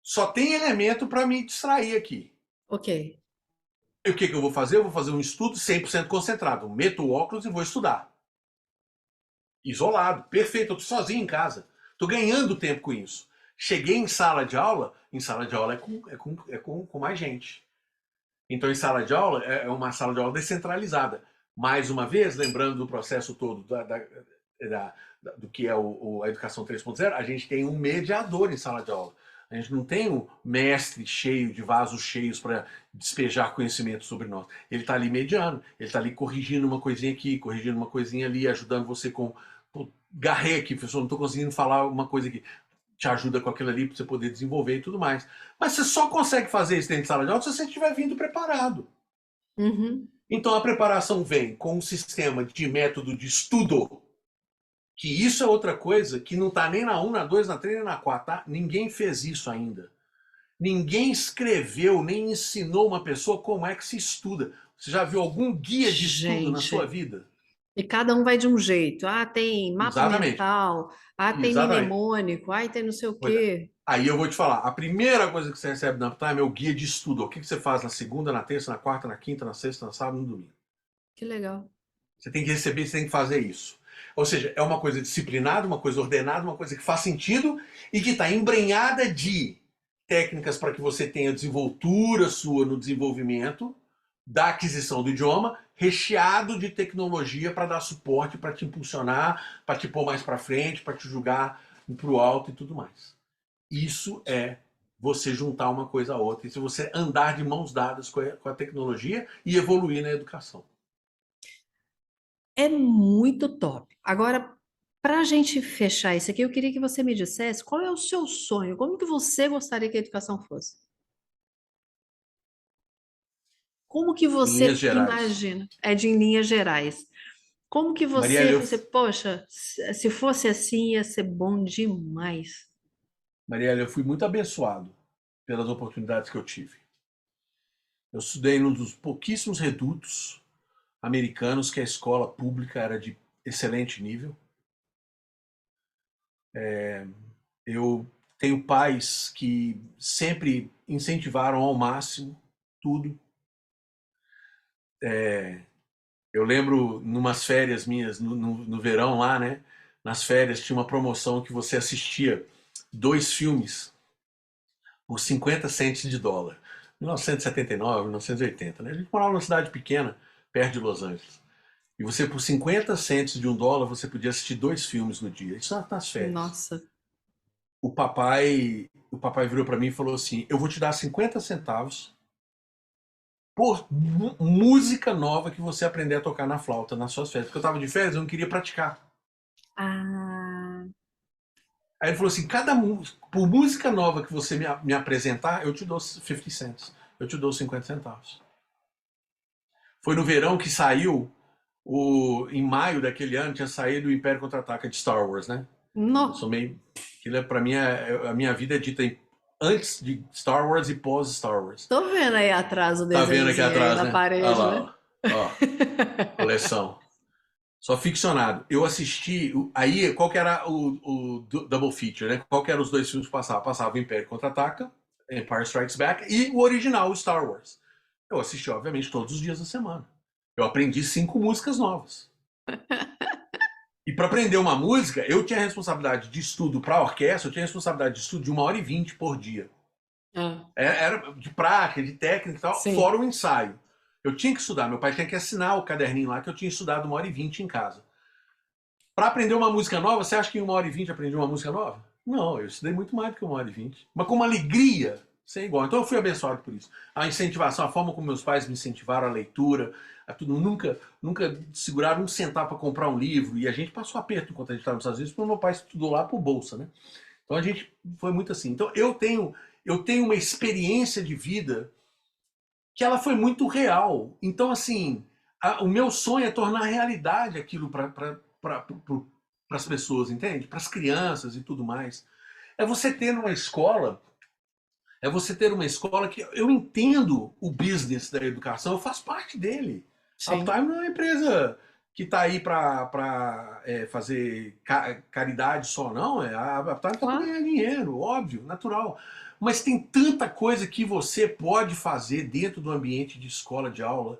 Só tem elemento para me distrair aqui. Ok. E o que, que eu vou fazer? Eu vou fazer um estudo 100% concentrado. Meto o óculos e vou estudar. Isolado. Perfeito. Eu estou sozinho em casa. Estou ganhando tempo com isso. Cheguei em sala de aula com mais gente. Então, em sala de aula, é uma sala de aula descentralizada. Mais uma vez, lembrando do processo todo do que é a educação 3.0, a gente tem um mediador em sala de aula. A gente não tem um mestre cheio de vasos cheios para despejar conhecimento sobre nós. Ele está ali mediando, ele está ali corrigindo uma coisinha aqui, corrigindo uma coisinha ali, ajudando você com. Garrei aqui, professor, não estou conseguindo falar uma coisa aqui. Te ajuda com aquilo ali para você poder desenvolver e tudo mais. Mas você só consegue fazer isso dentro de sala de aula se você estiver vindo preparado. Uhum. Então a preparação vem com um sistema de método de estudo, que isso é outra coisa que não está nem na 1, na 2, na 3, nem na 4, tá? Ninguém fez isso ainda. Ninguém escreveu nem ensinou uma pessoa como é que se estuda. Você já viu algum guia de estudo na sua Gente, vida? e cada um vai de um jeito. Ah, tem mapa Exatamente. mental, ah, tem Exatamente. mnemônico, ah, tem não sei o Pois é. quê. Aí eu vou te falar, a primeira coisa que você recebe na Uptime é o guia de estudo. O que você faz na segunda, na terça, na quarta, na quinta, na sexta, na sábado, no domingo. Que legal. Você tem que receber, você tem que fazer isso. Ou seja, é uma coisa disciplinada, uma coisa ordenada, uma coisa que faz sentido e que está embrenhada de técnicas para que você tenha desenvoltura sua no desenvolvimento da aquisição do idioma, recheado de tecnologia para dar suporte, para te impulsionar, para te pôr mais para frente, para te julgar para o alto e tudo mais. Isso é você juntar uma coisa a outra. Isso é você andar de mãos dadas com a tecnologia e evoluir na educação. É muito top. Agora, para a gente fechar isso aqui, eu queria que você me dissesse qual é o seu sonho, como que você gostaria que a educação fosse? Como que Em linhas você gerais. imagina? É de em linhas gerais. Como que Marielle, você, poxa, se fosse assim, ia ser bom demais. Eu fui muito abençoado pelas oportunidades que eu tive. Eu estudei num dos pouquíssimos redutos americanos que a escola pública era de excelente nível. Eu tenho pais que sempre incentivaram ao máximo tudo. Eu lembro numas férias minhas no verão lá, né? Nas férias tinha uma promoção que você assistia 2 filmes por 50 centes de dólar. 1979, 1980, né? A gente morava numa cidade pequena, perto de Los Angeles. E você, por 50 centes de $1, você podia assistir 2 filmes no dia. Isso nas férias. Nossa. O papai virou para mim e falou assim: eu vou te dar 50 centavos por música nova que você aprender a tocar na flauta nas suas férias. Porque eu estava de férias, eu não queria praticar. Ah, Aí ele falou assim: por música nova que você me apresentar, eu te dou 50 cents. Eu te dou 50 centavos. Foi no verão que saiu, em maio daquele ano, tinha saído o Império Contra-Ataca de Star Wars, né? Eu no, sou meio. Para mim, a minha vida é dita antes de Star Wars e pós Star Wars. tô vendo aí atrás o Tá vendo aqui desenhozinho aí atrás, na né? Olha parede, né? lá, ó. Ó, coleção. Só ficcionado. Eu assisti. Aí, qual que era o double feature, né? Qual que eram os 2 filmes que passavam? Passava o Império Contra-Ataca, Empire Strikes Back e o original, o Star Wars. Eu assisti, obviamente, todos os dias da semana. Eu aprendi 5 músicas novas. E para aprender uma música, eu tinha responsabilidade de estudo para a orquestra, eu tinha responsabilidade de estudo de 1h20 por dia. Ah, Era de prática, de técnica e tal, fora sim. o ensaio. Eu tinha que estudar, meu pai tinha que assinar o caderninho lá que eu tinha estudado 1h20 em casa. Para aprender uma música nova, você acha que em 1h20 aprendi uma música nova? Não, eu estudei muito mais do que 1h20. Mas com uma alegria sem igual. Então eu fui abençoado por isso. A incentivação, a forma como meus pais me incentivaram a leitura, a tudo. Nunca seguraram um centavo para comprar um livro. E a gente passou aperto enquanto a gente estava nos Estados Unidos, porque meu pai estudou lá por bolsa, né? Então a gente foi muito assim. Então eu tenho uma experiência de vida que ela foi muito real. Então, assim, o meu sonho é tornar realidade aquilo para as pessoas, entende? Para as crianças e tudo mais. É você ter uma escola, é você ter uma escola que eu entendo o business da educação, eu faço parte dele. A Sim. Uptime não é uma empresa que está aí para fazer caridade só, não. A Uptime está para Claro. ganhar dinheiro, óbvio, natural. Mas tem tanta coisa que você pode fazer dentro do ambiente de escola de aula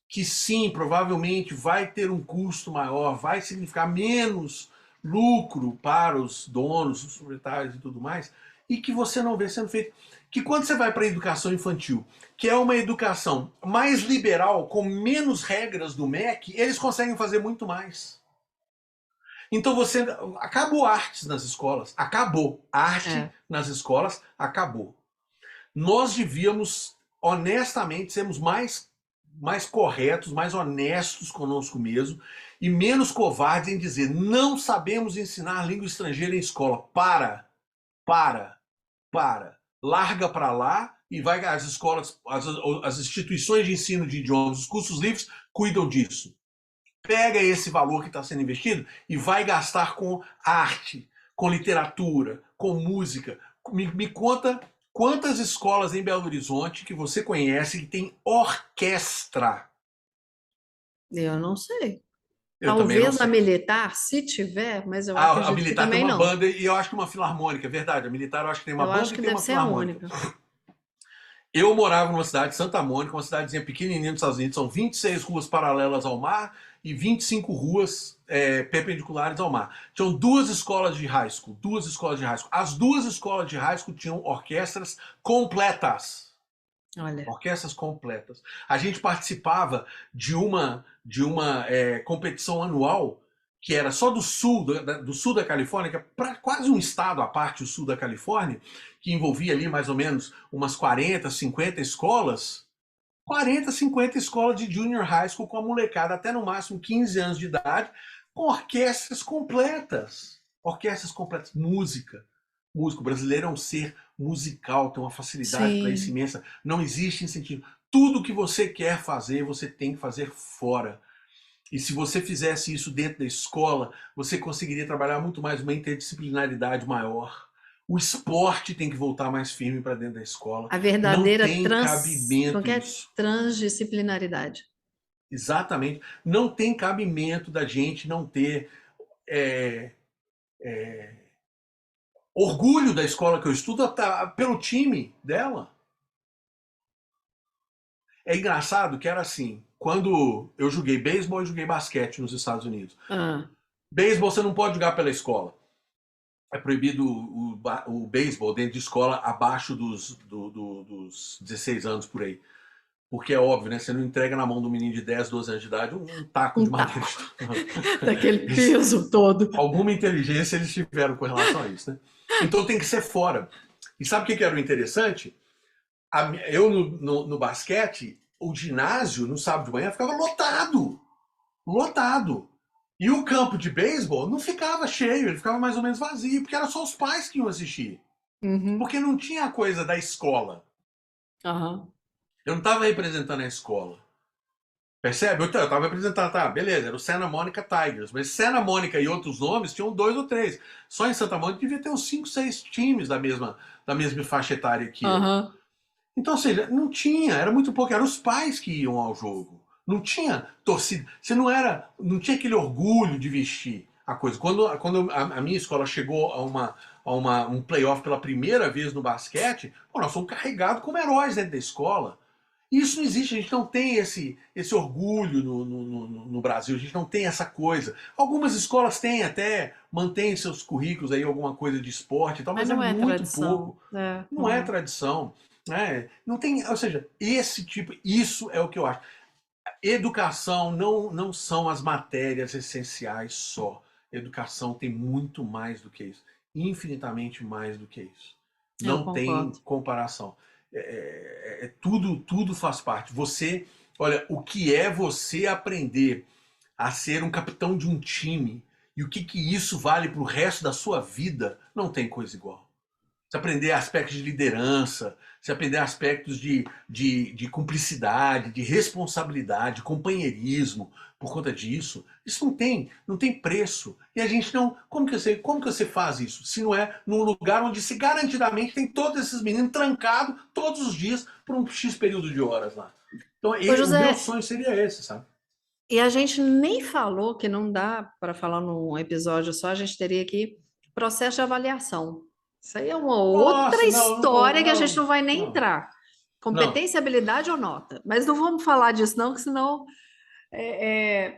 que sim, provavelmente vai ter um custo maior, vai significar menos lucro para os donos, os proprietários e tudo mais, e que você não vê sendo feito. Que quando você vai para a educação infantil, que é uma educação mais liberal, com menos regras do MEC, eles conseguem fazer muito mais. Então você. Acabou artes nas escolas. Acabou. Arte É. nas escolas acabou. Nós devíamos, honestamente, sermos mais corretos, mais honestos conosco mesmo e menos covardes em dizer: não sabemos ensinar língua estrangeira em escola. Para, larga para lá e vai as escolas, as instituições de ensino de idiomas, os cursos livres cuidam disso. Pega esse valor que está sendo investido e vai gastar com arte, com literatura, com música. Me conta quantas escolas em Belo Horizonte que você conhece que tem orquestra? Eu não sei. Eu também não Talvez a sei. militar, se tiver, mas eu A acredito que militar tem também uma não. banda e eu acho que uma filarmônica, é verdade. A militar eu acho que tem uma Eu acho banda e que tem deve uma ser a filarmônica. única. Eu morava numa cidade, Santa Mônica, uma cidadezinha pequenininha nos Estados Unidos. São 26 ruas paralelas ao mar e 25 ruas perpendiculares ao mar. Tinham duas escolas de high school. As duas escolas de high school tinham orquestras completas. Olha, Orquestras completas. A gente participava de uma competição anual que era só do sul da Califórnia, que é quase um estado à parte, o sul da Califórnia, que envolvia ali mais ou menos umas 40, 50 escolas. 40, 50 escolas de junior high school com a molecada até no máximo 15 anos de idade, com orquestras completas. Orquestras completas. Música. Músico. O brasileiro é um ser musical, tem uma facilidade para isso sim. imensa. Não existe incentivo. Tudo que você quer fazer, você tem que fazer fora. E se você fizesse isso dentro da escola, você conseguiria trabalhar muito mais uma interdisciplinaridade maior. O esporte tem que voltar mais firme para dentro da escola. A Não verdadeira tem como cabimento que é? isso. Transdisciplinaridade. Exatamente. Não tem cabimento da gente não ter é, orgulho da escola que eu estudo pelo time dela. É engraçado que era assim, quando eu joguei beisebol e joguei basquete nos Estados Unidos. Ah, Beisebol você não pode jogar pela escola. É proibido o beisebol dentro de escola abaixo dos 16 anos por aí. Porque é óbvio, né? Você não entrega na mão de um menino de 10, 12 anos de idade um taco de um madeira. taco daquele peso todo. Alguma inteligência eles tiveram com relação a isso, né? Então tem que ser fora. E sabe o que era o interessante? Eu no basquete, o ginásio no sábado de manhã ficava lotado. Lotado. E o campo de beisebol não ficava cheio, ele ficava mais ou menos vazio, porque era só os pais que iam assistir. Uhum. Porque não tinha a coisa da escola. Aham. Eu não estava representando a escola. Percebe? Eu estava representando, tá, beleza, era o Santa Monica Tigers, mas Santa Monica e outros nomes tinham 2 ou 3. Só em Santa Mônica devia ter uns 5, 6 times da mesma faixa etária que eu. Aham. Então, ou seja, não tinha, era muito pouco, eram os pais que iam ao jogo. Não tinha torcida, você não tinha aquele orgulho de vestir a coisa. Quando a minha escola chegou a um playoff pela primeira vez no basquete, pô, nós fomos carregados como heróis dentro da escola. Isso não existe, a gente não tem esse orgulho no Brasil, a gente não tem essa coisa. Algumas escolas têm até, mantêm seus currículos aí, alguma coisa de esporte e tal, Mas mas é não é muito tradição. pouco. É. Não é Uhum. tradição. Não tem, ou seja, isso é o que eu acho. Educação não são as matérias essenciais só. Educação tem muito mais do que isso. Infinitamente mais do que isso. Eu Não tem concordo. comparação. Tudo faz parte. Olha, o que é você aprender a ser um capitão de um time e o que isso vale para o resto da sua vida, não tem coisa igual. Você aprender aspectos de liderança, você aprender aspectos de cumplicidade, de responsabilidade, de companheirismo por conta disso. Isso não tem preço. E a gente não. Como que você faz isso? Se não é num lugar onde se garantidamente tem todos esses meninos trancados todos os dias por um X período de horas lá. Então, Ô, o meu José, sonho seria esse, sabe? e a gente nem falou que não dá para falar num episódio só, a gente teria aqui processo de avaliação. Isso aí é uma outra Nossa, não, história que a gente não, não vai nem não, entrar. não. Competência, habilidade ou nota. Mas não vamos falar disso, não, que senão.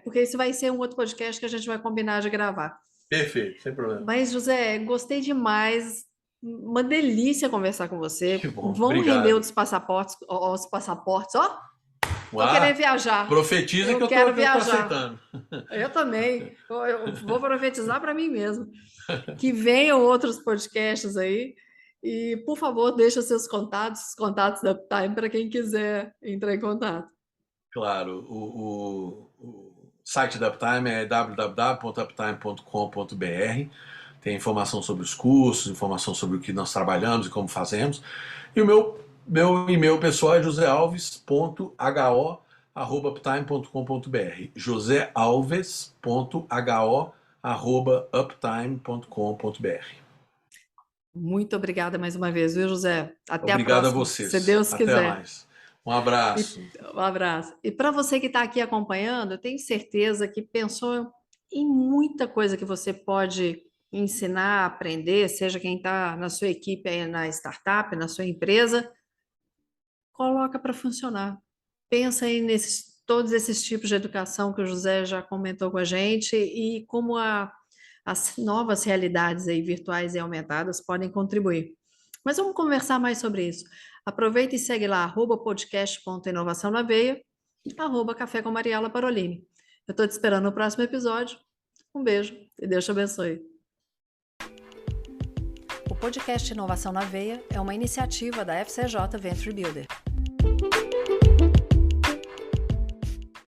Porque isso vai ser um outro podcast que a gente vai combinar de gravar. Perfeito, sem problema. Mas, José, gostei demais. Uma delícia conversar com você. Que bom, Vamos render obrigado. os passaportes, ó. Tô querendo Ah, viajar. profetiza que Eu eu tô, quero que eu tô viajar. aceitando. Eu também. Eu vou profetizar para mim mesmo. Que venham outros podcasts aí. E, por favor, deixa seus contatos, os contatos da Uptime, para quem quiser entrar em contato. Claro, o site da Uptime é www.uptime.com.br. Tem informação sobre os cursos, informação sobre o que nós trabalhamos e como fazemos. E o meu Meu e-mail pessoal é josealves.ho@uptime.com.br. josealves.ho@uptime.com.br. Muito obrigada mais uma vez, viu, José? Até a Obrigado a próxima, se vocês. Deus Até quiser. mais. Um abraço. Um abraço. E para você que está aqui acompanhando, eu tenho certeza que pensou em muita coisa que você pode ensinar, aprender, seja quem está na sua equipe aí na startup, na sua empresa, coloca para funcionar. Pensa aí nesses todos esses tipos de educação que o José já comentou com a gente e como as novas realidades aí virtuais e aumentadas podem contribuir. Mas vamos conversar mais sobre isso. Aproveita e segue lá, @podcast.inovação na veia, @café com Mariela Parolini. Eu estou te esperando no próximo episódio. Um beijo e Deus te abençoe. O podcast Inovação na Veia é uma iniciativa da FCJ Venture Builder.